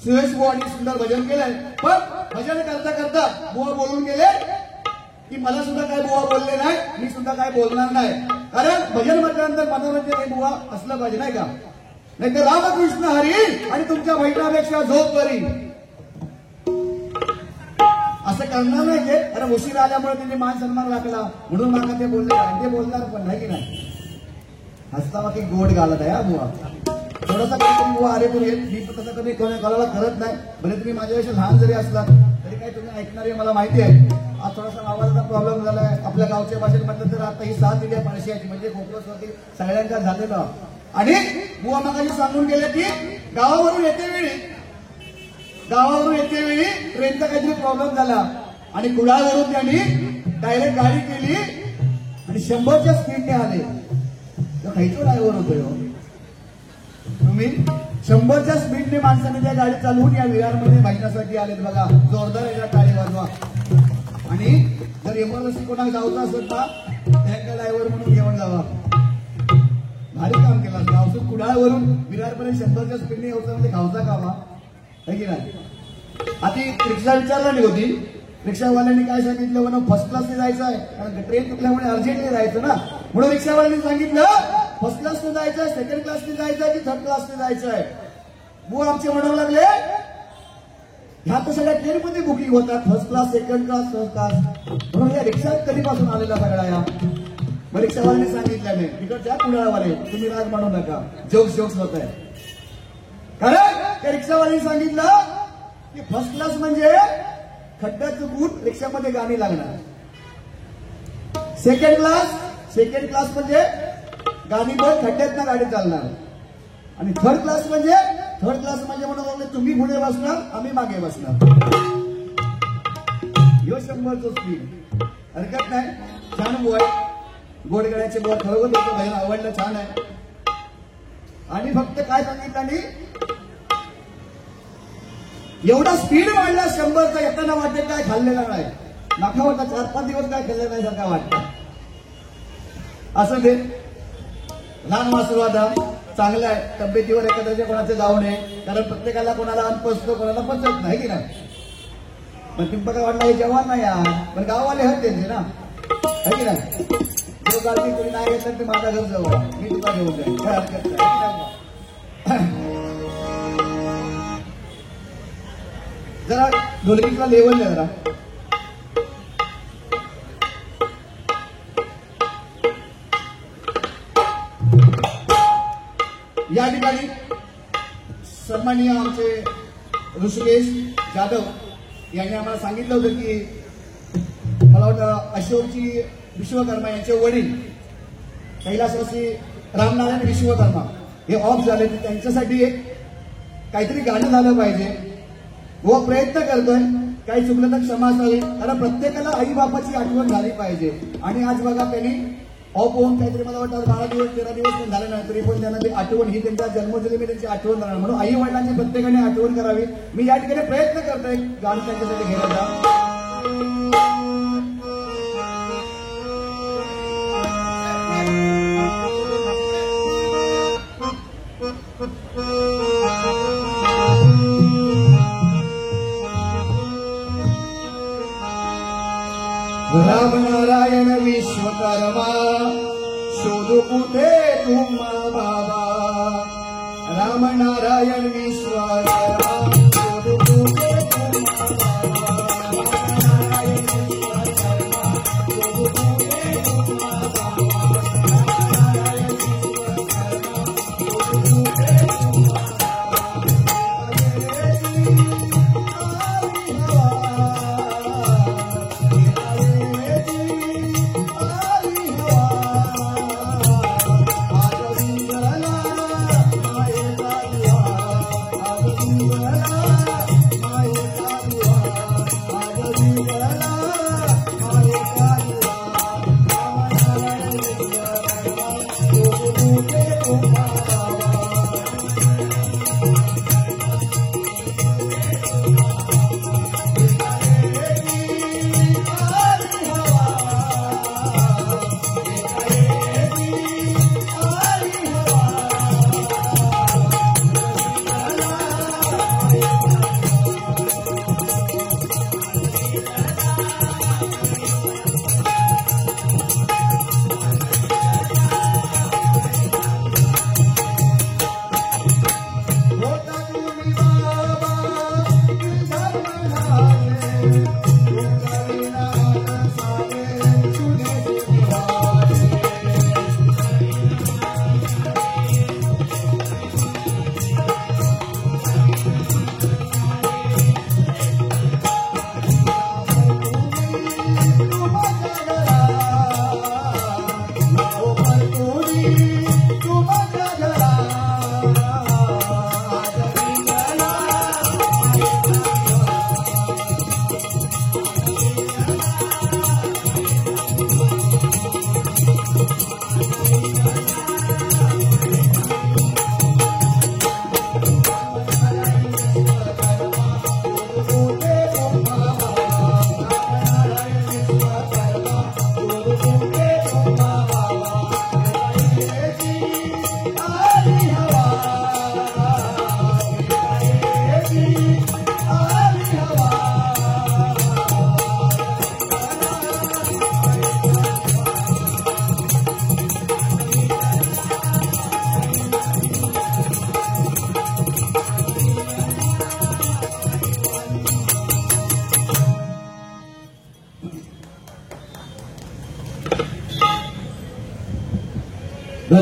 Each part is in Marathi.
सुरेश बुवांनी सुंदर भजन केलंय. पण भजन करता करता बुवा बोलून गेले की मला सुद्धा काय बुवा बोलले नाही, मी सुद्धा काय बोलणार नाही. कारण भजन म्हटल्यानंतर मनोरंजन हे बुवा असलं पाहिजे नाही का. नाही तर रामकृष्ण हरी आणि तुमच्या बहिणापेक्षा झोप बरी असं करणार नाही ते. कारण उशीर आल्यामुळे त्यांनी मान सन्मान राखला म्हणून मागा ते बोलले नाही. ते बोलणार पण नाही की नाही. हसतावा की गोड घालत आहे हा बुवा. थोडासा काहीतरी बुवा अरे पण मी तसं कधी कोणाला करत नाही. भले तुम्ही माझ्यापेक्षा लहान जरी असलात तरी काही तुम्ही ऐकणारे मला माहिती आहे. आज थोडासा आवाजाचा प्रॉब्लेम झालाय. आपल्या गावच्या भाषेत म्हटलं तर आता ही 7 दिली पारशियाची म्हणजे खोकल्यासाठी सगळ्यांच्या झालेलं. आणि बुवा मागाशी सांगून गेले की गावावरून येते वेळी ट्रेनचा काहीतरी प्रॉब्लेम झाला आणि कुडाळवरून त्यांनी डायरेक्ट गाडी केली आणि 100च्या स्पीडने आले. खायचो ड्रायव्हर होतो तुम्ही. 100च्या स्पीडने माणसाने त्या गाडी चालवून या विरारमध्ये महिन्यासाठी आलेत बघा. जोरदार याच्या टाळी वाजवा. आणि जर इमर्जन्सी कोणाला जायचं असेल तर त्यांच्या ड्रायव्हर म्हणून घेऊन जावा. भारी काम केलं. गावसून कुडाळवरून विरारपर्यंत 100च्या स्पीडने यायचं म्हणजे गावचा कामा आहे की नाही. आधी रिक्षा विचारला नाही होती. रिक्षावाल्यांनी काय सांगितलं म्हणून फर्स्ट क्लासने जायचं आहे. कारण ट्रेन चुकल्यामुळे अर्जंटली जायचं ना. म्हणून रिक्षावाल्यांनी सांगितलं फर्स्ट क्लासने जायचं, सेकंड क्लासने जायचं की थर्ड क्लासने जायचं आहे. बुवा आमचे म्हणावं लागले ह्या तर सगळ्या ट्रेनमध्ये बुकिंग होतात. First class, second class, third class. म्हणून या रिक्षात कधीपासून आलेला सगळा या. मग रिक्षावाल्यांनी सांगितलं नाही तिकडच्या कुडाळवाले तुम्ही राग म्हणू नका. जोक्स होत आहे. कारण त्या रिक्षावाल्यांनी सांगितलं की फर्स्ट क्लास म्हणजे खड्ड्यात चुकून रिक्षामध्ये गाणी लागणार. सेकंड क्लास म्हणजे गाणी बंद खड्ड्यात ना गाडी चालणार. आणि थर्ड क्लास म्हणजे म्हणून तुम्ही पुढे बसणार आम्ही मागे बसणार. ह्यो 100चं स्पीड हरकत नाही. छान बुवा गोडगड्याचे बुवा खरोखर भजन आवडलं छान आहे. आणि फक्त काय सांगितलं आणि एवढा स्पीड वाढला 100चा. येताना वाटते काय खाल्लेला नाही. नाका वाटतं 4-5 दिवस काय खाल्लं नाही सारखं वाटतं. असं ते लहान वासरू आता चांगलं आहे. तब्येतीवर एखाद्याच्या कोणाचे जाऊ नये. कारण प्रत्येकाला कोणाला अन्न पचतो कोणाला पचत नाही की नाही. पण पिंपका वाटला हे जवान नाही यार. पण गाववाले हत त्यांचे ना आहे की नाही. जो गाडी कोणी नाही येत तर ते माझा घर जाऊ मी तुला घेऊन जाईल काय हरकत नाही. जरा ढोलकीला लेवल द्या जरा. या ठिकाणी सन्माननीय आमचे ऋषिकेश जाधव यांनी आम्हाला सांगितलं होतं की मला वाटतं अशोकजी विश्वकर्मा यांचे वडील कैलासवासी रामनारायण विश्वकर्मा हे ऑफ झाले. त्यांच्यासाठी एक काहीतरी गाणं झालं पाहिजे. व प्रयत्न करतोय. काही चुकलं तर क्षमा असावी. कारण प्रत्येकाला आई बापाची आठवण झाली पाहिजे. आणि आज बघा त्यांनी ऑफ होऊन काहीतरी मला वाटतं 12 दिवस 13 दिवस पण झाले नाही तरी पण त्यांना ती आठवण ही त्यांच्या जन्मदिनी त्यांची आठवण राहणार. म्हणून आई वडिलांची प्रत्येकाने आठवण करावी. मी या ठिकाणी प्रयत्न करतोय गाणं त्यांच्यासाठी घेण्याचा. रामनारायण विश्वकर्मा शोधू कुठे तुम्हा बाबा. रामनारायण विश्वकर्मा शोधू कुठे तुम्हा बाबा. रामनारायण विश्वकर्मा शोधू कुठे तुम्हा बाबा. रामनारायण विश्वकर्मा शोधू कुठे तुम्हा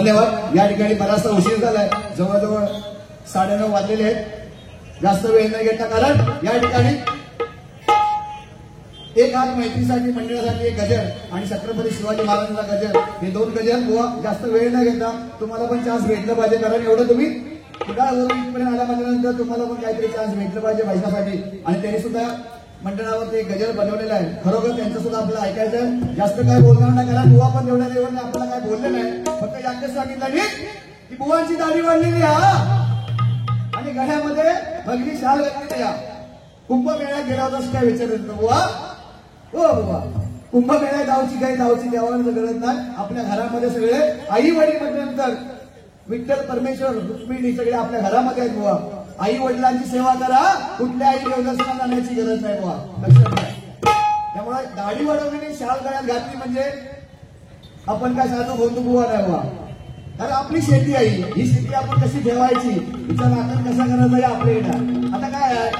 धन्यवाद. या ठिकाणी बराचसा उशीर झालाय, जवळजवळ 9:30 वाजलेले आहेत. जास्त वेळ न घेता, कारण या ठिकाणी एक आज मैत्रीसाठी मंडळासाठी एक गजर आणि छत्रपती शिवाजी महाराजांचा गजर, हे 2 गजर बुवा जास्त वेळ न घेता तुम्हाला पण चान्स भेटलं पाहिजे. कारण एवढं तुम्ही कुडाळवरून इथपर्यंत आल्यानंतर तुम्हाला पण काहीतरी चान्स भेटलं पाहिजे पैशासाठी. आणि त्यांनी सुद्धा मंडळावर ते गजर बनवलेलं आहे. खरोखर त्यांचं सुद्धा आपल्याला ऐकायचं. जास्त काय बोलणार नाही, कारण बुवा पण एवढ्या देवाने आपल्याला काय बोलले नाही. फक्त यांचं सांगितलं की बुवांची दाढी वाढलेली हा आणि गळ्यामध्ये भगवी शाल घातलेली या. कुंभमेळ्यात गेला होतास काय विचारत बुवा? हो बुवा, कुंभमेळ्यात जाऊची काही जाऊची देवाला गरज नाही. आपल्या घरामध्ये सगळे आई वडील म्हटल्यानंतर विठ्ठल परमेश्वर रुक्मिणी सगळे आपल्या घरामध्ये आहेत बुवा. आई वडिलांची सेवा करा, कुठल्या आई देवदर्शनाला जाण्याची गरज नाही बुवा, लक्षात घ्या. त्यामुळे दाढी वाढवलेली शाल गळ्यात घातली म्हणजे आपण काय साधू बोलतो बुवा नाही बुवा. कारण आपली शेती आहे ही शेती आपण कशी ठेवायची, तिचा राखण कसा करायचा हे आपल्या येणार. आता काय आहे,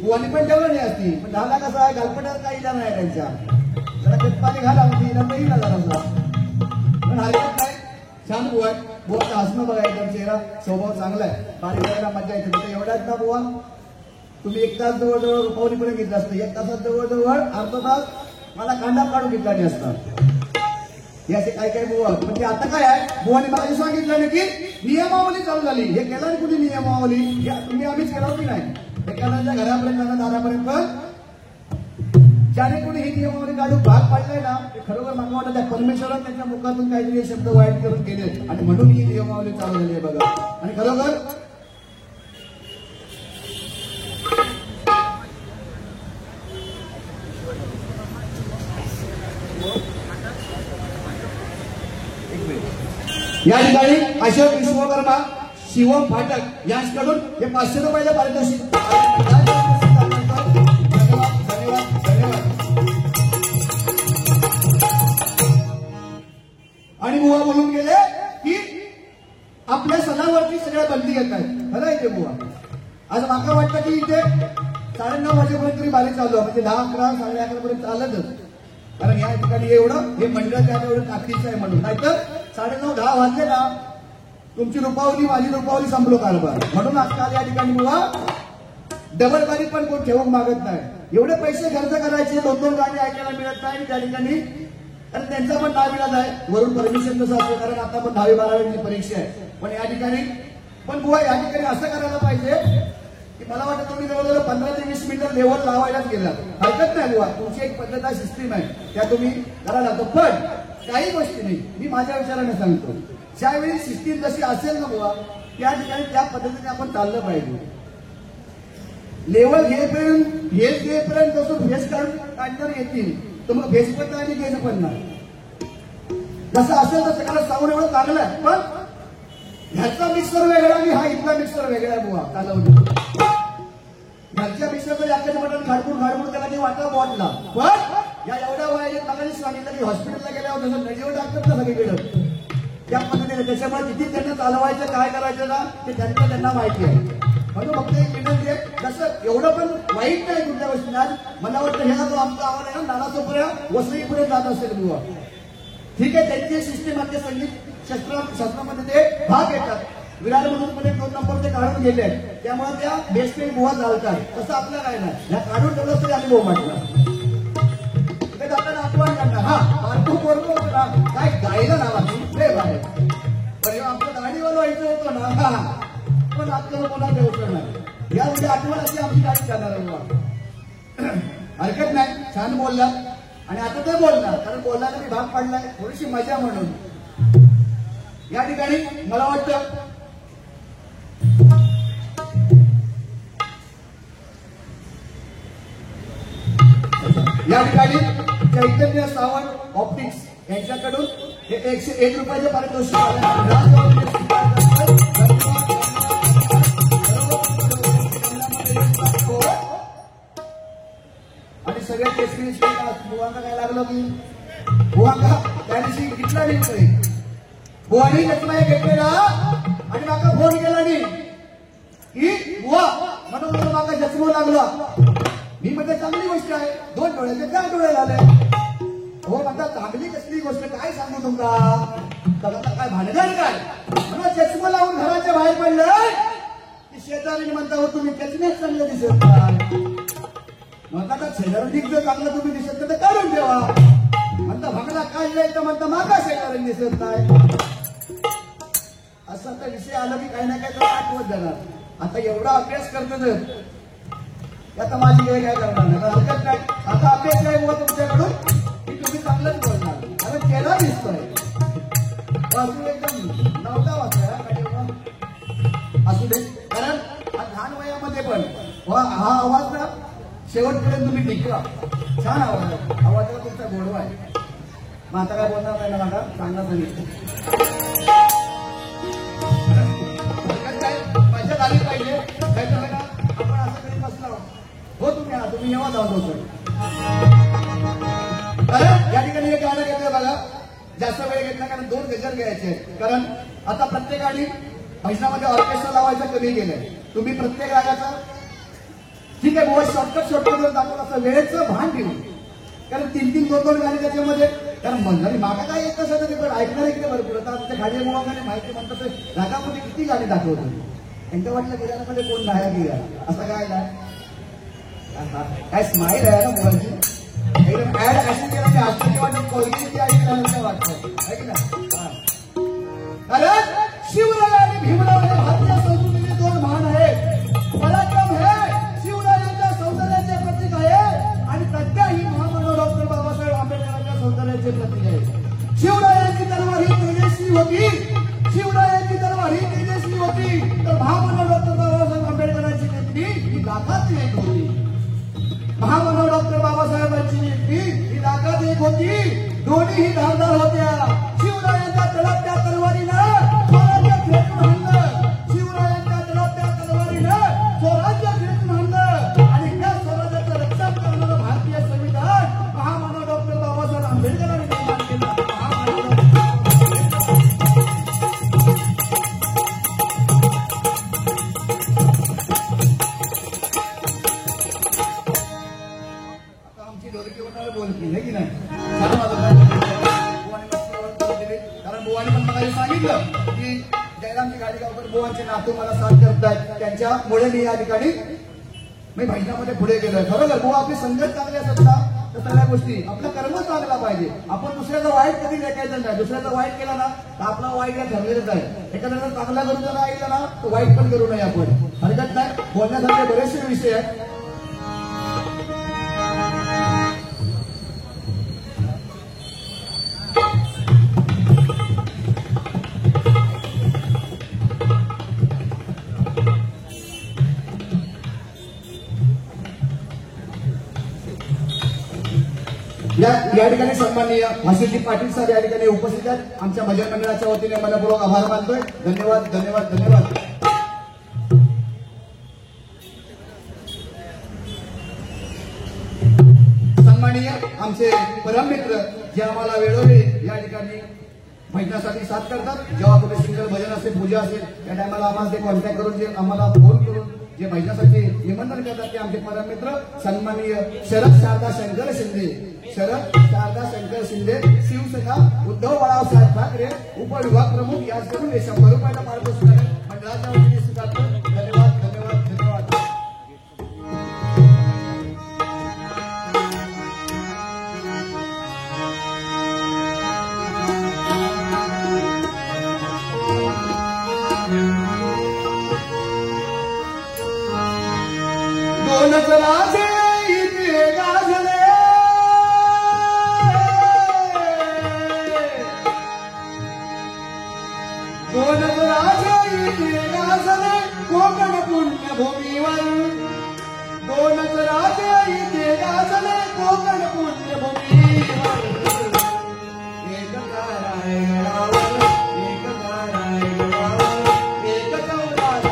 बुवानी पण ठेवलं नाही असती, पण झाला कसा आहे, गालपट्यावर काही इला नाही त्यांच्या. जरा पेटपाणी घाला म्हणजे इला तर येईल जरा, पण हरकत नाही. छान बुवा आहे. बुवाचं हसणं बघा, एकदम चेहरा स्वभाव चांगला आहे. पाणी करायला मजा येते. तर एवढ्याच ना बुवा, तुम्ही 1 तास जवळजवळ रुपवणीपर्यंत घेतलं असतं. 1 तासात जवळजवळ अर्धा तास मला कांदा काढून घेतला नाही असतात. हे असे काय काय बुवा. म्हणजे आता काय आहे, बुवाने मला सांगितलं ना की नियमावली चालू झाली. हे केलं ना कुठे नियमावली, तुम्ही आम्हीच केलं की नाही. एखाद्याच्या घरापर्यंत जाणं, दारापर्यंत ज्याने कोणी ही नियमावली काढून भाग पाडलाय ना, ते खरोखर मला वाटतं त्या परमेश्वराने त्यांच्या मुखातून काहीतरी शब्द वाईट करून गेले आणि म्हणून ही नियमावली चालू झाली आहे बघा. आणि खरोखर या ठिकाणी अशोक विश्वकर्मा, शिवम फाटक यांच्याकडून हे 500 रुपयाच्या पारितोषिक. आणि बुवा बोलून गेले की आपल्या सणावरती सगळ्या बंदी येत आहेत. खरं आहे ते बुवा. आज मला वाटतं की इथे 9:30 वाजेपर्यंत तरी बारी चालू आहे, म्हणजे 10, 11, 11:30 पर्यंत चालतच. कारण या ठिकाणी एवढं हे मंडळ त्याला एवढं ताकदीचं आहे म्हणून. नाहीतर 9:30, 10 वाजले ना, तुमची रुपावली माझी रुपावली संपलो कारभार. म्हणून आजकाल या ठिकाणी बुवा डबल बारी पण कोण ठेवून मागत नाही. एवढे पैसे खर्च करायचे, 2-2 गाणी ऐकायला मिळत नाही त्या ठिकाणी. कारण त्यांचा पण नाविलाज आहे, वरून परमिशन कसं असतं, कारण आता पण 10वी 12वीची परीक्षा आहे. पण या ठिकाणी पण बुवा या ठिकाणी असं करायला पाहिजे की मला वाटतं तुम्ही जवळजवळ 15 ते 20 मिनिटं लेवल लावायलाच गेला. हरकत नाही बुवा, तुमची एक पद्धत आहे, सिस्टीम आहे, त्या तुम्ही करायला लागतो. पण काही गोष्टी नाही, मी माझ्या विचाराने सांगतो, ज्यावेळी सिस्टीम जशी असेल ना बुवा, त्या ठिकाणी त्या पद्धतीने आपण चाललं पाहिजे. लेवल घेपर्यंत जसं भेस काढणार येतील, तर मग भेस पण नाही आणि घेणं पण नाही. जसं असेल तसं कारण साऊंड एवढं चांगलं आहे, पण ह्याचा मिक्सर वेगळा आणि हा इथला मिक्सर वेगळा बुवा चालवतो. घरच्या मिक्सरचं याच्याचं बटन खाडपूड त्याला काही वाटा वाटला. पण या एवढ्या वयात मला सांगितलं की हॉस्पिटलला गेल्यावर जसं नजीवर टाकतात ना सगळीकडे, त्या पद्धतीने. त्याच्यामुळे किती त्यांना चालवायचं, काय करायचं ना, ते त्यांना माहिती आहे. म्हणून फक्त एक विनंती आहे, जसं एवढं पण वाईट नाही कुठल्या गोष्टीला. मला वाटतं ह्याला जो आमचा आवाज आहे ना, नानाचोपर्यंत वसईपुढे जात असेल बुवा. ठीक आहे, त्यांची सिस्टीम आमच्या संगीत शास्त्रामध्ये ते भाग घेतात. विरार म्हणून 2 नंबर ते काढून गेले, त्यामुळे त्या बेस्टपेन बुवा चालतात. तसं आपलं काय नाही, ह्या काढून ठेवलं तरी आम्ही भाऊ म्हटलं ते आपल्याला आठवण करणार. हा मार्को पोरको होतो ना, काय गायला नावा लय बाहेर, पण आपलं गाडीवर व्हायचं होतं ना, हा पण आपल्याला कोणा देवचं नाही. या म्हणजे आठवण अशी आमची गाडी चालणार. हरकत नाही, छान बोलला. आणि आता ते बोलणार, कारण बोलायला मी भाग पाडलाय, थोडीशी मजा म्हणून. या ठिकाणी मला वाटतं या ठिकाणी चैतन्य सावंत ऑप्टिक्स यांच्याकडून हे 101 रुपयाचे पारितोषिक आणि सगळ्या केसरी बुवांना काय लागलं की बुवांना त्या दिवशी घेतला नाही, बुवानी चष्मा घेतलेला आणि माका फोन केला नाही की बुवा म्हणून माका चष्मा लागला. मी म्हणजे चांगली गोष्ट आहे, 2 डोळ्याचे 4 डोळे झाले. हो म्हणता चांगली कसली गोष्ट काय सांगू तुमका. बघा काय भानगड काय म्हणून चष्मा लावून घराच्या बाहेर पडलं की शेजारी म्हणता हो तुम्ही चष्मेच चांगलं दिसत नाही म्हणता शेजारी दिसत चांगलं तुम्ही दिसत तर काढून ठेवा म्हणता भागला काय येईल तर म्हणता मागा शेजारी दिसत नाही असं तर विषय आला की काही ना काही तर आठवत जाणार आता एवढा अभ्यास करतो आता माझी वेळ काय करणार नाही हरकत नाही आता अभ्यास आहे बुवा तुमच्याकडून की तुम्ही चांगलंच बोलणार कारण केला दिसतोय असू एकदम नवता वाजता असू दे कारण लहान वयामध्ये पण हा आवाज ना शेवटपर्यंत तुम्ही टिकवा छान आवाज आहे आवाजाला तुमचा गोडवा आहे मग आता काय बोलणार नाही ना माझा चांगला सांगितलं माझ्यात आली पाहिजे काय तर बघा आपण असं कधी बसलो हो तुम्ही येवा जाऊ होतो कारण या ठिकाणी एक गाणं घेतलं बघा जास्त वेळ घेतला कारण 2 गजल घ्यायचे कारण आता प्रत्येकाने भजनामध्ये ऑर्केस्ट्रा लावायचं कमी केलंय तुम्ही प्रत्येक रागाचा ठीक आहे बुवा शॉर्टकट दाखवलं असं वेळेचं भान ठेवून कारण 3-3 2-2 गाणी त्याच्यामध्ये कारण मंडळी मागा काय येत असं ते पण ऐकणार इकडे भरपूर आता आमच्या खाली मुलांना माहिती म्हणतात रागामध्ये किती गाणी दाखवतो त्यांच्या वाटलं गेल्यामध्ये कोण गायक गेला असं काय काय स्माईल आहे ना मुलांची एकदम ऍड अशी केला की आश्चर्यवादी कोयलीची ऐकल्यानंतर वाटतं ऐक ना कारण शिवराय आणि भीमराव हे भारतीय संस्कृतीचे 2 महान आहेत पराक्रम हे शिवरायांच्या सौंदर्याचे प्रतीक आहे आणि प्रज्ञा ही महामानव डॉक्टर बाबासाहेब आंबेडकरांच्या सौंदर्याचे प्रतीक आहे शिवरायांची तलवार ही तेजस्वी होती शिवरायांची तलवार ही तेजस्वी होती तर महामानव डॉक्टर बाबासाहेब आंबेडकरांची नेत्री ही लाखात एक होती महामानव डॉक्टर बाबासाहेबांची नेत्री ही लाखात एक होती दोन्ही ही धारदार होत्या शिवरायांच्या तळपत्या तलवारीनं स्वराज्य खेचून आणलं शिवरायांच्या तळपत्या तलवारीनं स्वराज्य खेचून आणलं आणि त्या स्वराज्याचं रक्षण करणारं भारतीय संविधान महामानव डॉक्टर बाबासाहेब आंबेडकरांनी निर्माण केलं आता आमची डोळकी होणार बोलती आहे की नाही कारण बुवाने पण मला सांगितलं की जयरामची गाडी गावकर बुवांचे नातू मला साथ करतायत त्यांच्यामुळे मी या ठिकाणी मी भजनामध्ये पुढे गेलोय खरोखर बुवा आपली संगत चांगली असत ना तर सगळ्या गोष्टी आपलं कर्म चांगला पाहिजे आपण दुसऱ्याचं वाईट कधी लेखायचं नाही दुसऱ्याचं वाईट केला ना तर आपला वाईट या ठरलेलंच आहे एखाद्याला चांगला करून जर ऐकलं ना तर वाईट पण करू नये आपण हरकत नाही बोलण्यासारखे बरेचसे विषय आहेत या ठिकाणी सन्माननीय भाषेजी पाटील साहेब या ठिकाणी उपस्थित आहेत आमच्या भजन मंडळाच्या वतीने मनपूर्वक आभार मानतोय धन्यवाद धन्यवाद धन्यवाद सन्माननीय आमचे परममित्र जे आम्हाला वेळोवेळी या ठिकाणी भजनासाठी साथ करतात जेव्हा कुठे सिंगल भजन असेल पूजा असेल त्या टायमाला आम्हाला ते कॉन्टॅक्ट करून जे आम्हाला फोन करून जे भजनासाठी निमंत्रण करतात ते आमचे परममित्र सन्माननीय शरद शारदा शंकर शिंदे शरद शारदा शंकर शिंदे शिवसेना उद्धव बाळासाहेब ठाकरे उपविभाग प्रमुख याचकडून 100 रुपयाला पारितोषिक मंडळाच्या वतीने स्वीकारतो धन्यवाद धन्यवाद धन्यवाद दोनच राजे इथे गाजले दोनच राजे इथे गाजले कोकण पुण्यभूमीवर दोनच राजे इथे गाजले कोकण पुण्यभूमीवर एक रायगडावर एक रायगडावर एक चौदार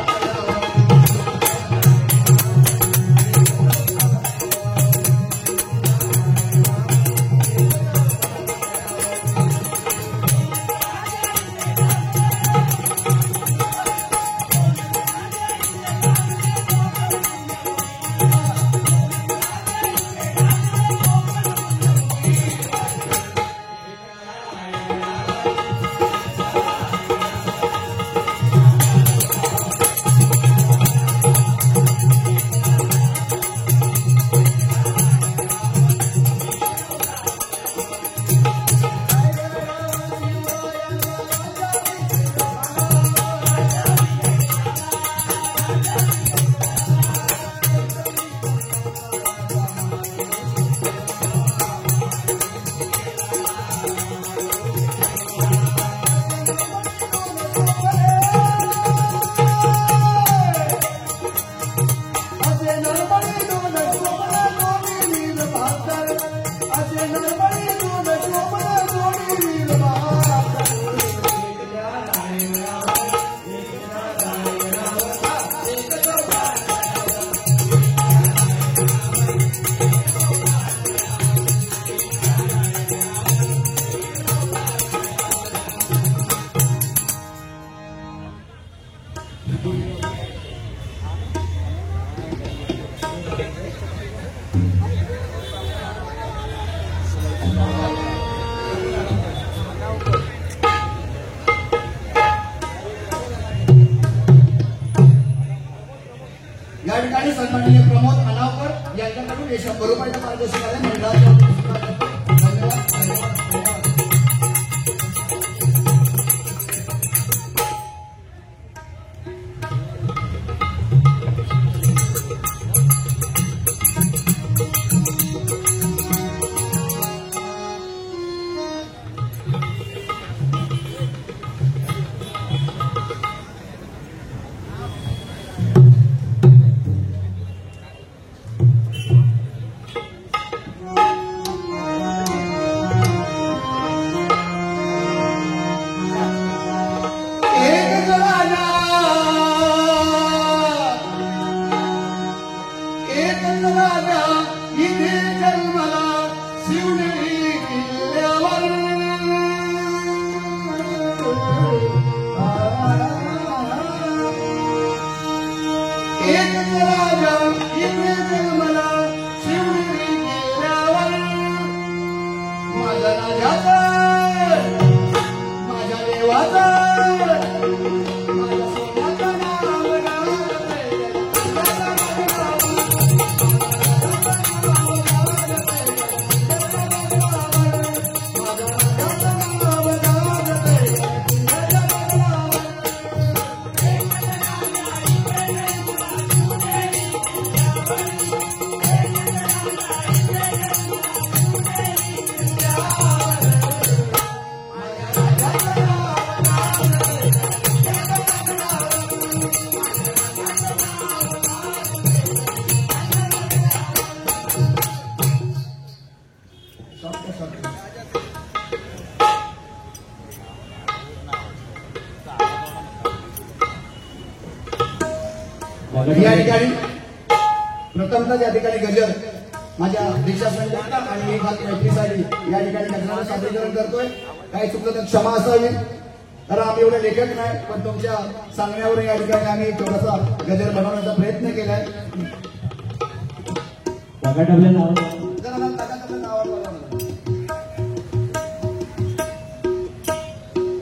या ठिकाणी सन्माननीय प्रमोद अनावकर यांच्याकडून 100 रुपयाच्या पारितोषिक आले. मंडळाच्या धन्यवाद. या ठिकाणी प्रथमतः या ठिकाणी गजर माझ्या दीक्षा संघटना आणि एक हात मैत्रीसाठी या ठिकाणी गजराचं सादरीकरण करतोय. काही चुकलं तर क्षमा असावी, कारण आम्ही एवढे लेखक नाही, पण तुमच्या सांगण्यावर या ठिकाणी आम्ही थोडासा गजर बनवण्याचा प्रयत्न केलाय.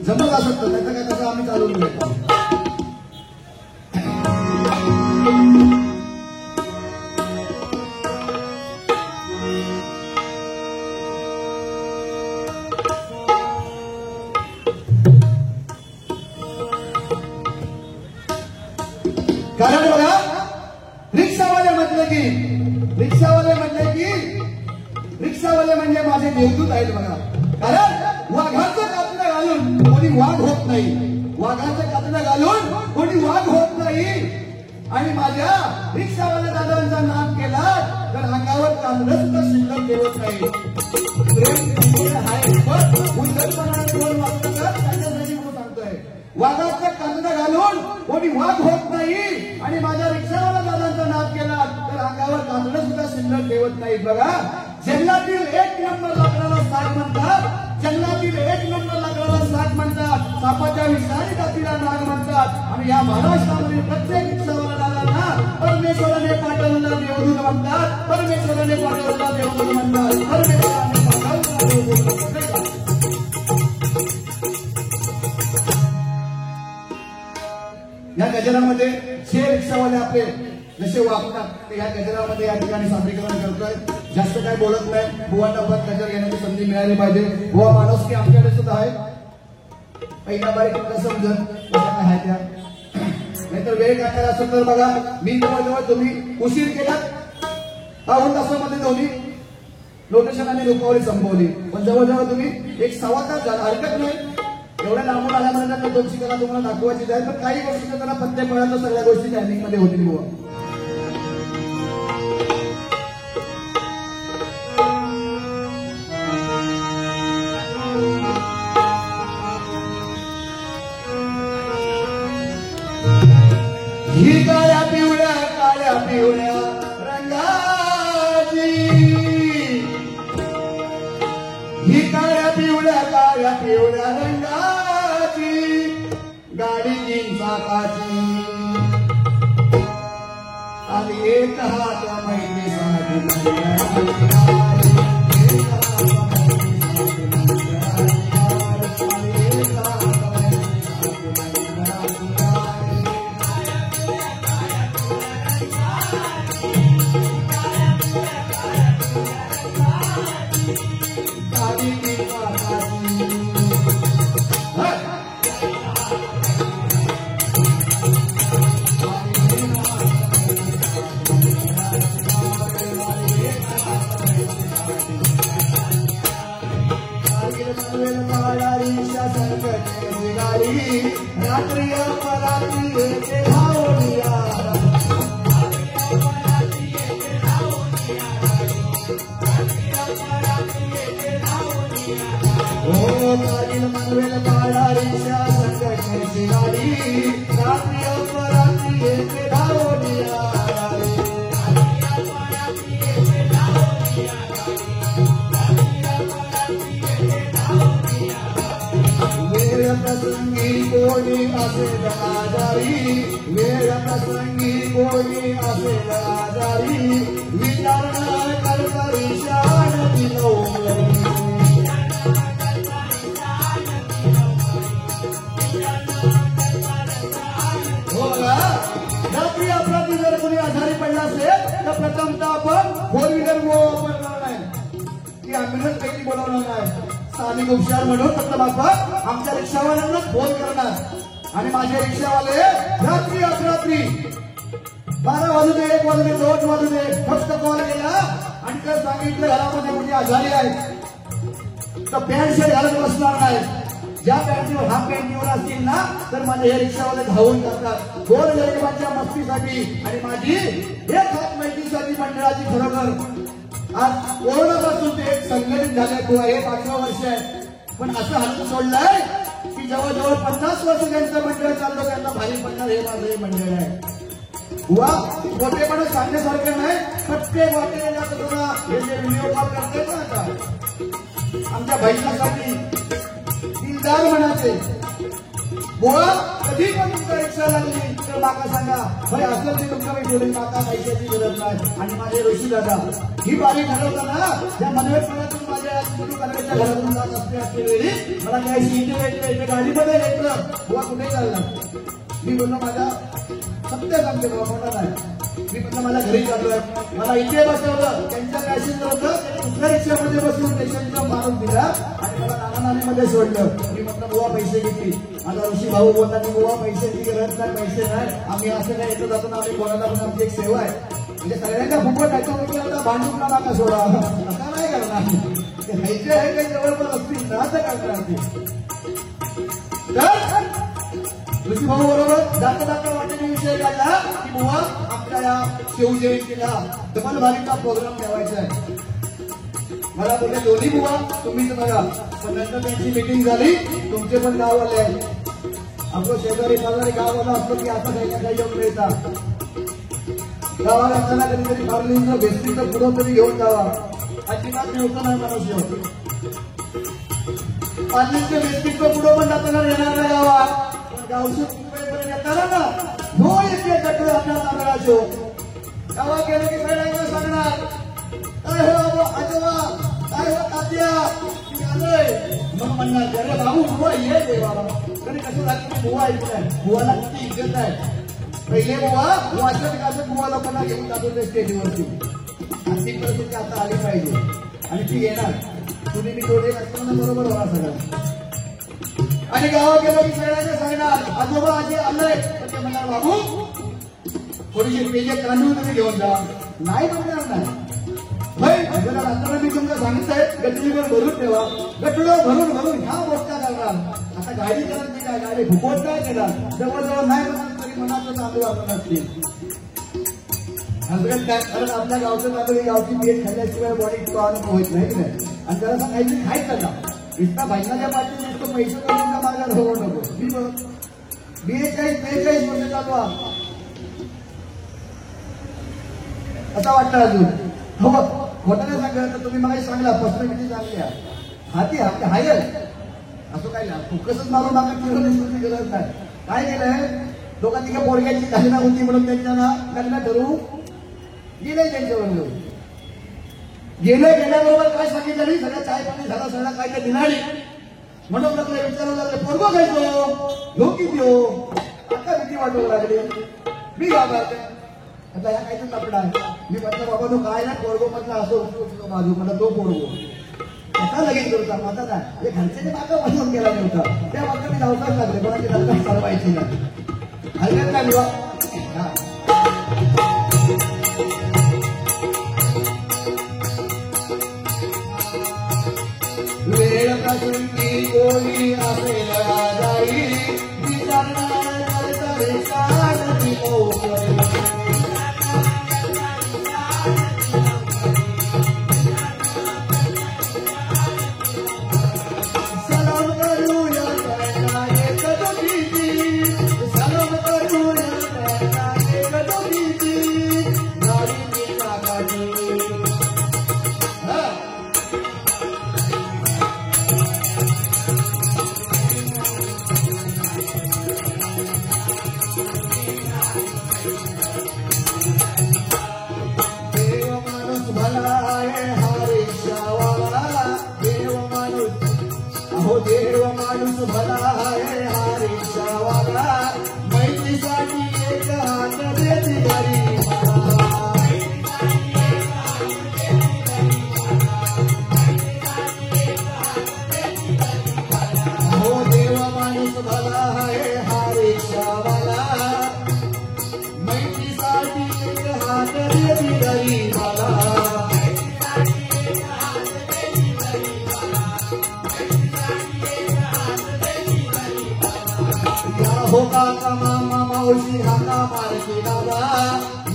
जमत असत त्याचं काय तसं आम्ही चालवून घेतो. कारण बघा, रिक्षावाले म्हणजे माझे देवदूत आहेत बघा. कारण वाघाचं कातडं घालून कोणी वाघ होत नाही, वाघाचं कातडं घालून कोणी वाघ होत नाही. आणि माझ्या रिक्षावाल्या दादांचा नाद केला तर अंगावर कातडं सुद्धा शिल्लक ठेवत नाही. वाघाचं कातडं घालून कोणी वाघ होत नाही. आणि माझ्या रिक्षावाल्या दादांचा नाद केला तर अंगावर कातडं सुद्धा शिल्लक ठेवत नाही. बघा, जंगलातील 1 नंबर लाकडाला साग म्हणतात, जंगलातील 1 नंबर लाकडाला साग म्हणतात, सापाच्या विषारी जातीला नाग म्हणतात. आणि या महाराष्ट्रामध्ये प्रत्येक रिक्षावाल्या दादांना परमेश्वराने पाठवलेला देवदूत म्हणतात, परमेश्वराने पाठवलेला देवदूत म्हणतात, परमेश्वराने पाठवलेला देवदूत म्हणतात. या गजरामध्ये जे रिक्षावाले आपले जसे वागतात ते या गजरामध्ये या ठिकाणी सादरीकरण करतोय. जास्त काय बोलत नाही. बुवांना पण गजर घेण्याची संधी मिळाली पाहिजे. बुवा माणूस की आमच्याकडे सुद्धा आहे. पहिला बारीक कसं समजन काय आहे त्या, नाहीतर वेळ काढायला असेल तर बघा, मी जवळजवळ तुम्ही उशीर केलात 5 तासामध्ये दोन्ही लोकेशन आणि रुपावली संपवली, पण जवळजवळ तुम्ही 1.25 तास झाला. हरकत नाही, एवढ्या लांबून आल्यानंतर 2 कला तुम्हाला दाखवायची जाईल, पण काही गोष्टी त्यांना पत्ते पडतात, सगळ्या गोष्टी टायमिंग मध्ये होतील. बुवा एक हात मैत्री साधू रात्री अपरात्री येते धावूनिया हो कालीन मनवेल बाळारीच्या संघटनेची गाडी रात्री अपरात्री येते धावूनिया वेळ प्रसंगी कोणी असेल आजारी वेळ प्रसंगी कोणी असेल आजारी विचारणा करणारी शान दिलोमरी हो का रात्री अपराधी जर कोणी आजारी पडला असेल तर प्रथमतः आपण फोर व्हीलर वापरणार नाही की ॲम्ब्युलन्स पैकी बोलवणार नाही स्थानिक उपचार म्हणून फक्त आपण आमच्या रिक्षावाल्यांना फोन करणार आणि माझे रिक्षावाले रात्री अपरात्री 12 वाजू दे 1 वाजू दे 2 वाजू दे फक्त कॉल केला आणि जर सांगितलं घरामध्ये कोणी आजारी आहे तर पॅन्ट शर्ट घालत बसणार नाही ज्या पॅन्टीवर हाफ पॅन्टीवर असतील ना तर माझे हे रिक्षावाले धावून करतात गोर गरिबांच्या मस्तीसाठी आणि माझी एक हात मैत्रीसाठी मंडळाची खरोखर आज कोरोनापासून ते संघटित झाले बुवा हे 5वं वर्ष आहे पण असं हात सोडलंय की जवळजवळ 50 वर्ष त्यांचं मंडळ चाललं त्यांना भारी पडणार हे माझं हे मंडळ आहे बुवा मोठेपणा सांगण्यासारखं नाही प्रत्येक वाटेला तुला हे जे व्हिडिओ कॉल करते ना आता आमच्या बहिणीसाठी दिलदार म्हणाचे बुवा कधी पण तुमचा रिक्षा लागली तर माका सांगा भाई असं ते तुमच्या काही बोलेल माका पैशाची गरज नाही आणि माझे ऋषी दादा ही बारी ठरवताना त्या मनवेपणातून माझ्या गुरु कन्याच्या घरातून जात असते वेळी मला काही सीटी भेटले गाडीमध्ये घेतलं बुवा कुठे चालला मी बोललो माझ्या सत्य सांगते बाबा मोठा नाही मी म्हटलं माझ्या घरी चाललोय मला इथे बसवलं त्यांच्या पॅसेंजर होतं दुसऱ्या रिक्षामध्ये बसून स्टेशनचा मारून दिला आणि मला नानानानीमध्ये सोडलं मी म्हटलं बुवा पैसे घेतली माझा ऋषी भाऊ बोलला की बुवा पैशाची गरज नाही पैसे नाही आम्ही असं काय येतो जातो ना आम्ही कोणाला पण आमची एक सेवा आहे म्हणजे सगळ्यांना फुकट त्याच्यामध्ये भांडून नका सोडा असा नाही करणार ते खायचे आहे काही जवळपास असतील ना असं करणार ते ऋषी भाऊ बरोबर जाता जाता वाटेने विषय काढला की बुवा आपल्या या शिवजयंतीला डबल भारीचा प्रोग्राम ठेवायचा आहे मला बोलले दोन्ही बुवा तुम्हीच बघा पण नंतर त्यांची मीटिंग झाली तुमचे पण गाव आले आपलं शेजारी पाजारी गावाला असतो की असं काही ना काही येऊन मिळतात गावाला असताना कधीतरी मारलींचं भेस्टीचं पुढं तरी घेऊन जावा अजिबात मिळतं नाही मनुष्य पार्लींच्या भेस्टीचं पुढं पण जाताना येणार नाही गावात गावचं मुंबईपर्यंत येताना ना हो येते गट आपल्या तांदळाचो गावात गेले की सगळ्यांना सांगणार काय हो आजोबा काय हो तात्या मी आलोय मग म्हणणार अरे बाबू बुवा ये देवाला तरी कसं झालं की बुवा ऐकलाय बुवाला किती इज्जत आहे पहिले बुवा वाचत गाजत बुवा लोकांना घेऊन जातो ते स्टेजवरती ती परिस्थिती आता आली पाहिजे आणि ती येणार तुम्ही मी थोडे असताना बरोबर होणार सगळं आणि गावात गेलो की सगळ्यांना सांगणार आजोबा आजी आलंय तर ते म्हणणार बाबू थोडीशी पेजे काढून तुम्ही घेऊन जा नाही म्हणणार नाही भाई आता मी तुमचं सांगितलंय गटरीवर भरून ठेवा गटडो भरून भरून ह्या गोष्टी करणार आता गाडी करत नाही काय गाडी फुकट काय केला जवळजवळ नाही म्हणून तरी मनाचं तांदूळ आपण असतील हजरत काय कारण आपल्या गावचं तांदूळ गावची पेट खाल्ल्याशिवाय बॉडी होत नाही आणि त्याला सांगायची खायचं का इतका भाईनाच्या पाठी नुसतं पैसे करून माझ्या होऊ नको मी 42-43 वर्ष चालू असं वाटतं अजून हो मोठ्याने सांगा तर तुम्ही मला सांगला पर्सनॅलिटी चांगली आहे हाती हाय असं काय ना फोकसच मारून नका केलं गरज नाही काय केलंय दोघा तिघा पोरग्याची घटना होती म्हणून त्यांच्या लग्न ठरवू गेले त्यांच्याबरोबर. गेल्याबरोबर काय सांगितलं नाही, सगळ्या चाय पाणी झाला, सगळ्या काय काय दिला नाही. म्हणून लागले विचारू लागले, पोरगो खायचो घेऊ की देऊ. आता भीती वाटू लागली, मी घाबरते. आता ह्या काहीतरी लपडा आहे. मी म्हटलं बाबा तो काय ना पोरगो म्हटलं असो बाजू मला तो पोरगो आता लगेच करता. आता काय घरच्याने मागा बसवून गेला नव्हता, त्या मागं मी धावताच लागले, कोणाची लग्न चालवायची नाही. हलकत काय बुवा. वेळ पासून ती कोणी असेल आजारी विचारणार तरी काढती सलाम करूया त्यांना एक दोघीची, सलाम करूया त्यांना एक दोघीची गाडीची चाकाची. देव माणूस भला आहे हा रिक्षावाला, देव माणूस अहो देव माणूस भला आहे हा रिक्षावाला, मैत्रीसाठी एक हात देती गरीबाला. अहो देव माणूस भला आहे हा रिक्षावाला, मैत्रीसाठी एक हात देती गरीबाला. या हो काका मामा मावशी हाका मारती दादा,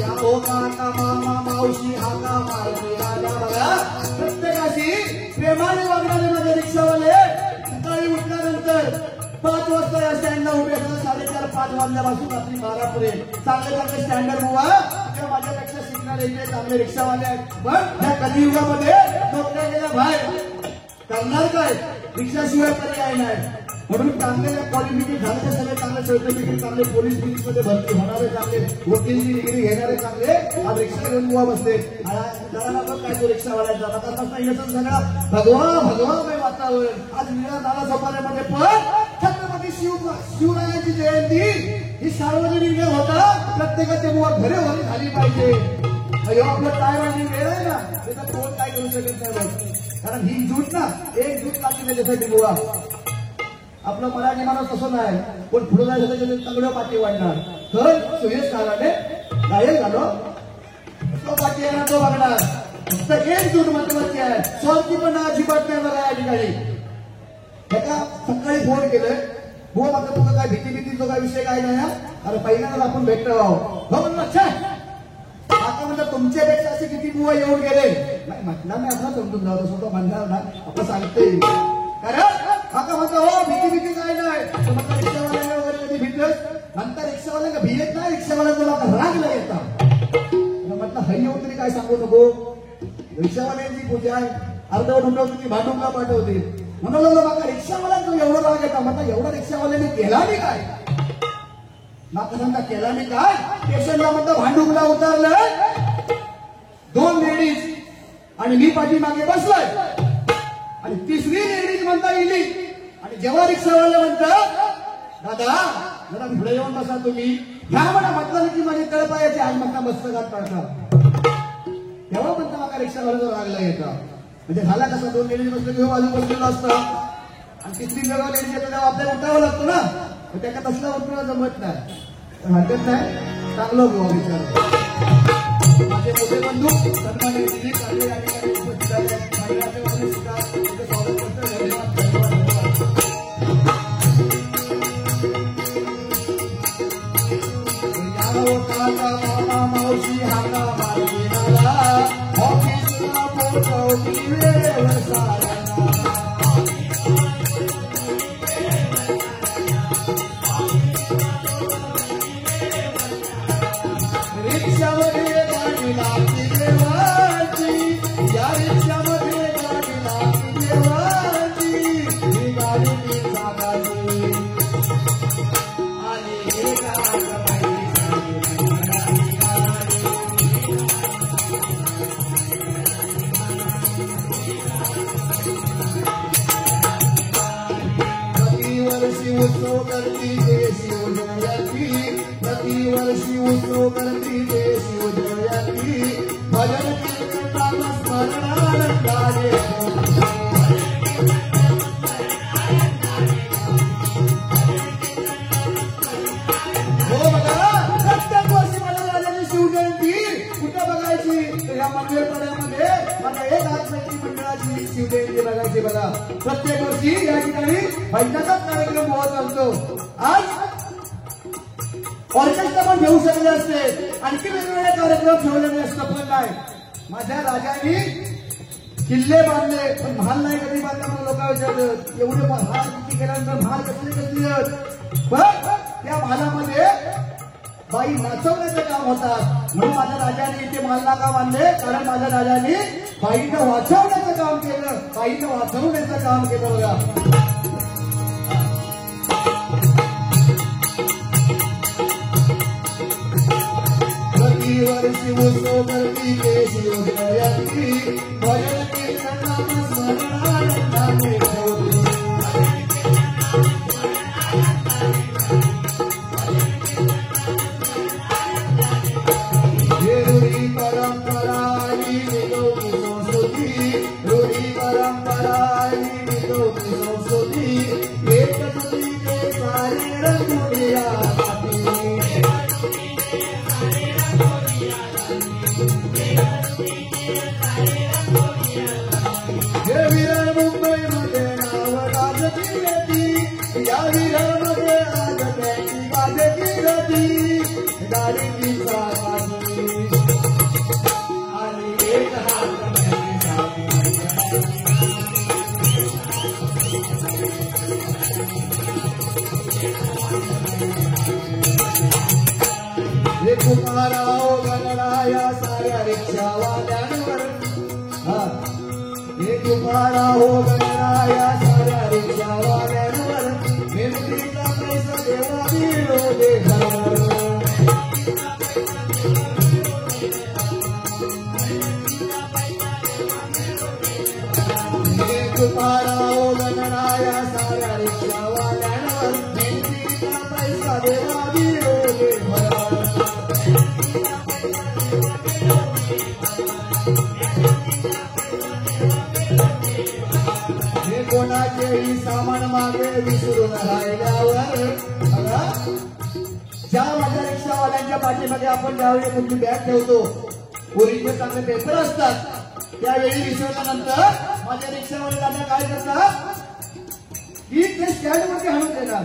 या हो काका मामा मावशी हाका मारती दादा. बघा प्रत्येकाशी प्रेमाने वागणारे माझे रिक्षावाले सकाळी उठल्यानंतर 5 वाजता या स्टँडला उभे असतात, 4:30-5 वाजल्यापासून रात्री 12 पर्यंत चांगले चांगले स्टँडर्ड बुवा किंवा माझ्यापेक्षा शिकणारे इथे चांगले रिक्षावाले आहेत. पण या कलियुगामध्ये नोकऱ्या गेल्या बाहेर करणार काय, रिक्षाशिवाय पर्याय नाही. म्हणून चांगले क्वालिफिकेशन झालेले सगळे चांगले सर्टिफिकेट, चांगले पोलीस मध्ये भरती होणारे, चांगले वकीलची डिग्री घेणारे चांगले आज रिक्षा घेऊन बुवा बसते. जरा पण काय तो रिक्षावाल्याचा आता येतं सगळा भगवामय वातावरण. आज निळा नाला झोपाऱ्यामध्ये पण छत्रपती शिवरायांची जयंती ही सार्वजनिक होता, प्रत्येकाची बुवा घरोघरी झाली पाहिजे. आपलं काय म्हणजे वेळ आहे ना, त्याचा कोण काय करू शकत नाही. कारण ही जूट ना एक जूट लागते त्याच्यासाठी बुवा. आपलं मराठी माणूस तसं नाही, पण पुढे जायचं त्याच्या चांगलं पाठी वाढणार. तर सुयश काराने गायक झालो, तो पाठी येणार तो बघणार. फक्त एक जूट महत्वाची आहे, स्वार्थी पण अजिबात नाही. बघा या ठिकाणी एका सकाळी फोन केलंय, हो मात्र तुला काय भीतीचा काय विषय काय नाही. अरे पहिल्यांदा आपण भेटतो हो म्हणलं. अच्छा आता म्हणलं तुमच्यापेक्षा असे किती बुवा येऊन गेले नाही म्हटलं. मी आपला समजून जाऊ स्वतः म्हणणार ना, आपण सांगते कारण काका म्हणतो हो भीती काय नाही. म्हटलं रिक्षावाल्याने वगैरे कधी भीतच नंतर रिक्षावाल्या भीत नाही, रिक्षावाल्या तुला रागला येतात. म्हटलं हई येऊन तरी काय सांगू नको, रिक्षावाल्यांची पूजा आहे, अर्धवट उठवती भांडून का पाठवते. म्हणून लागलं बघा रिक्षावाल्यांचा एवढा राग येतात. म्हटलं एवढा रिक्षावाल्याने केला नाही काय, नाका केला नाही काय. स्टेशनला म्हणतं भांडुकला उतरलं 2 लेडीज आणि मी पाठीमागे बसलोय आणि 3री लेडीज म्हणता येईल. आणि जेव्हा रिक्षावाला म्हणतात दादा जरा पुढे येऊन बसा तुम्ही, ह्या म्हणा म्हटलं की माझी तळपायाची आज म्हणता मस्तकात पडतात. तेव्हा म्हणता मला रिक्षावाला रागला येतं. म्हणजे झाला कसा 2 लेडीज बसले किंवा बाजू बसलेलं असतं आणि 3री लेडीज येतं तेव्हा आपल्याला उठावं लागतं ना. त्याच्या तसला उठणं जमत नाही. हरकत नाही, चांगलं घेऊ विचार. माझे मोठे बंधू सन्माननीय दिलीप कांबळे या ठिकाणी उपस्थित आहेत. महिलांचे सुद्धा स्वागत करतो. धन्यवाद धन्यवाद. काका मामा मावशी हाका मारती दादा, ऑफिसला पोचवती वेळ साऱ्यांना. रिक्षामध्ये गाडी लागती देवाची, या रिक्षामध्ये गाडी लागती देवाची, ही गाडी मी सांगायची आणि हे स्मरणानंदाने हो बघा प्रत्येक वर्षी माझ्या राजाची शिवजयंती कुठं बघायची या मंगळपाड्यामध्ये मला एक आत्महत्या मंडळाची शिवजयंती बघायची बघा प्रत्येक वर्षी या ठिकाणी भजनाचाच कार्यक्रम होत असतो आज ऑर्केस्ट्रा पण घेऊ शकले असते आणखी वेगवेगळे कार्यक्रम ठेवलेले सफल नाही माझ्या राजांनी किल्ले बांधले पण महाल नाही कधी बांधला म्हणून लोक विचारलं एवढे महाल किती केल्यानंतर महाल कसले पण त्या महालामध्ये बाई नाचवण्याचं काम होतात म्हणून माझ्या राजाने इथे महाल का बांधले कारण माझ्या राजाने बाईंना वाचवण्याचं काम केलं बाईंना वाचवण्याचं काम केलं बघा वर्षी उत्सव करती केशी योजयांती भजन कीर्तन नाम स्मरणानंदाने ठेवती हे रूढी परंपरा आणि निगोकी संस्कृती रूढी परंपरा आणि निगोकी संस्कृती एकजुटी के सारे रंगोलिया हे विरार मुंबई मध्ये नाव गाजती गती या विरार मध्ये आज त्यांची गाजती गती गाडीची चाकाची आणि एक हात हे कुमाराव गणरा या साऱ्या रिक्षावाल्यांवर हे कुमारा हो गणरा या साऱ्या रिक्षावाल्यांवर मेहनतीचा पैसा देवा दिलो दे हे कुमारा हो गणरा या साऱ्या रिक्षावाल्यांवर मेहनतीचा पैसा देवा दिलो दे कोणाचेही सामान मागे विसरून राहिल्यावर ज्या माझ्या रिक्षावाल्यांच्या पाठीमध्ये आपण ज्यावेळी कुठली बॅग ठेवतो ओरिजिनल चांगले पेपर असतात त्यावेळी विसरल्यानंतर माझ्या रिक्षावाल्यांना काय करतात की ते स्टँडवरती हाणून देणार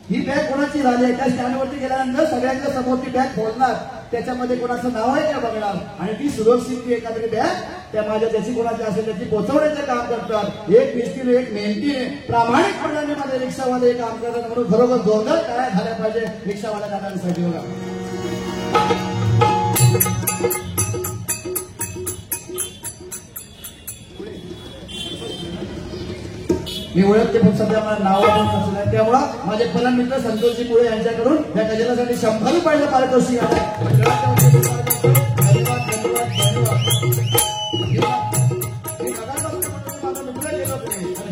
ही बॅग कोणाची झाली आहे त्या स्टँडवरती गेल्यानंतर सगळ्यांच्या समोर ती बॅग खोलणार त्याच्यामध्ये कोणाचं नाव आहे त्या बघणार आणि ती सुरक्षित ती एखादी बॅग त्या माझ्या ज्याची कोणाची असेल त्याची पोहोचवण्याचं काम करतात एक निष्ठीने एक मेहनतीने प्रामाणिकपणाने माझे रिक्षावाले काम करतात म्हणून खरोखर जोरदार काय झाल्या पाहिजे रिक्षावाल्या दादांसाठी बघा मी ओळखते पण सध्या मला नावावरून असलं त्यामुळं माझे परम मित्र संतोषजी मुळे यांच्याकडून या गजलासाठी 100 रुपयाचं पारितोषिक आहे धन्यवाद धन्यवाद धन्यवाद माझा मित्र गेलो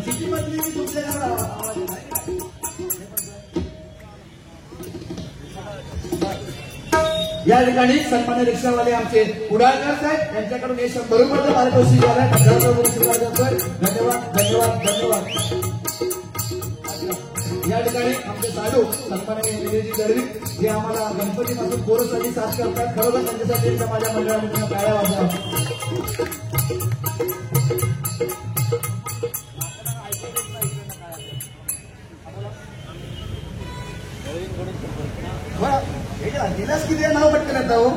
सिटी मधली मी तुमच्या या ठिकाणी सन्मान्य रिक्षावाले आमचे कुडाळकर साहेब यांच्याकडून हे 100 रुपयाचं पारितोषिक आलंय धन्यवाद धन्यवाद धन्यवाद या ठिकाणी आमचे साधू सन्माननीय निलेशजी दळवी जे आम्हाला गणपतीपासून कोरसाठी साथ करतात खरोखर त्यांच्यासाठी माझ्या मंडळाने त्यांना पाया वाजवा गेल्यास किती नाव पटकन येतं हो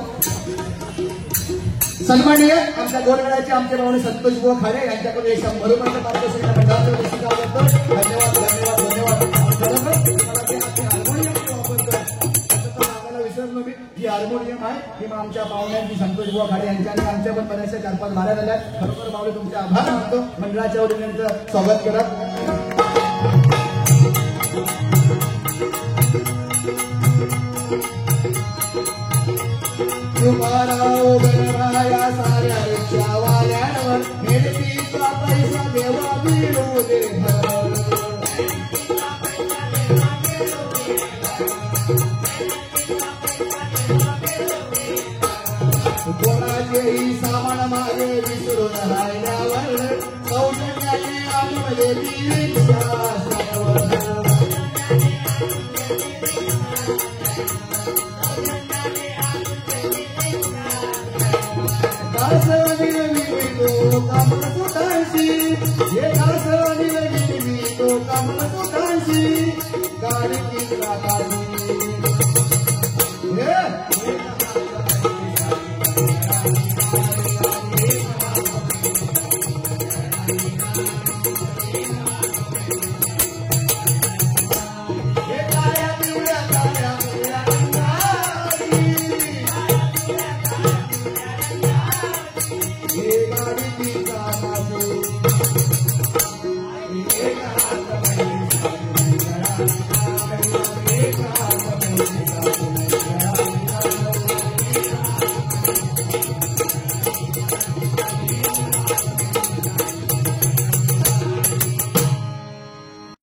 सन्माननीय आमच्या गोरगड्याचे आमचे पाहुणे संतोष बुवा खाडे यांच्याकडून 100 रुपयाचं पारितोषिक मंडळाचं पुरस्कार करतो धन्यवाद धन्यवाद धन्यवाद हार्मोनियम वापरतो आम्हाला विसरलो मी जी हार्मोनियम आहे ती मग आमच्या पाहुण्यांची संतोष बुवा खाडे यांच्या आणि आमच्या पण बऱ्याचशा 4-5 भाड्या झाल्या खरोखर पाहुणे तुमचे आभार मानतो मंडळाच्या वतीने त्यांचं स्वागत करा तुम्हारा गणरा या साऱ्या रिक्षावाल्यांवर मेहनतीचा पैसा देवा दिलो दे कोणाचेही सामान मागे विसरून राहिल्यावर सौजन्याने आणून रिक्षा गाडी की